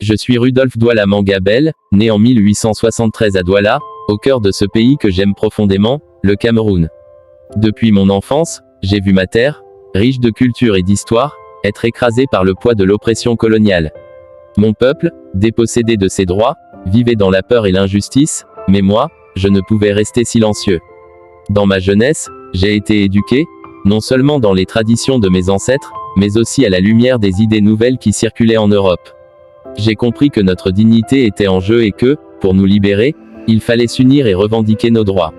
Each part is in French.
Je suis Rudolf Douala Mangabel, né en 1873 à Douala, au cœur de ce pays que j'aime profondément, le Cameroun. Depuis mon enfance, j'ai vu ma terre, riche de culture et d'histoire, être écrasée par le poids de l'oppression coloniale. Mon peuple, dépossédé de ses droits, vivait dans la peur et l'injustice, mais moi, je ne pouvais rester silencieux. Dans ma jeunesse, j'ai été éduqué, non seulement dans les traditions de mes ancêtres, mais aussi à la lumière des idées nouvelles qui circulaient en Europe. J'ai compris que notre dignité était en jeu et que, pour nous libérer, il fallait s'unir et revendiquer nos droits.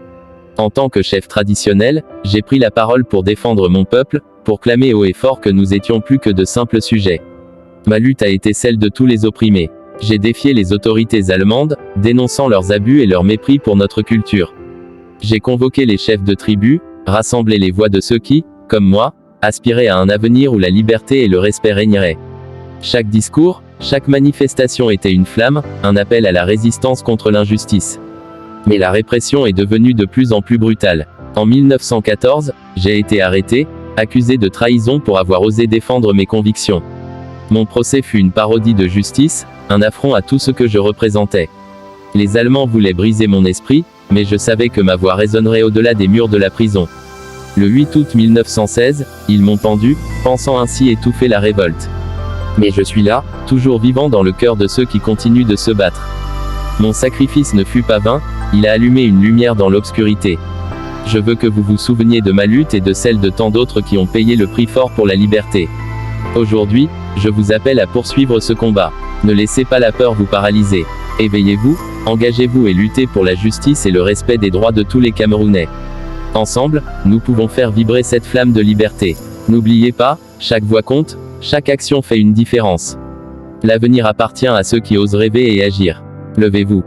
En tant que chef traditionnel, j'ai pris la parole pour défendre mon peuple, pour clamer haut et fort que nous étions plus que de simples sujets. Ma lutte a été celle de tous les opprimés. J'ai défié les autorités allemandes, dénonçant leurs abus et leur mépris pour notre culture. J'ai convoqué les chefs de tribus, rassemblé les voix de ceux qui, comme moi, aspiraient à un avenir où la liberté et le respect régneraient. Chaque discours, chaque manifestation était une flamme, un appel à la résistance contre l'injustice. Mais la répression est devenue de plus en plus brutale. En 1914, j'ai été arrêté, accusé de trahison pour avoir osé défendre mes convictions. Mon procès fut une parodie de justice, un affront à tout ce que je représentais. Les Allemands voulaient briser mon esprit, mais je savais que ma voix résonnerait au-delà des murs de la prison. Le 8 août 1916, ils m'ont pendu, pensant ainsi étouffer la révolte. Mais je suis là, toujours vivant dans le cœur de ceux qui continuent de se battre. Mon sacrifice ne fut pas vain, il a allumé une lumière dans l'obscurité. Je veux que vous vous souveniez de ma lutte et de celle de tant d'autres qui ont payé le prix fort pour la liberté. Aujourd'hui, je vous appelle à poursuivre ce combat. Ne laissez pas la peur vous paralyser. Éveillez-vous, engagez-vous et luttez pour la justice et le respect des droits de tous les Camerounais. Ensemble, nous pouvons faire vibrer cette flamme de liberté. N'oubliez pas, chaque voix compte, chaque action fait une différence. L'avenir appartient à ceux qui osent rêver et agir. Levez-vous.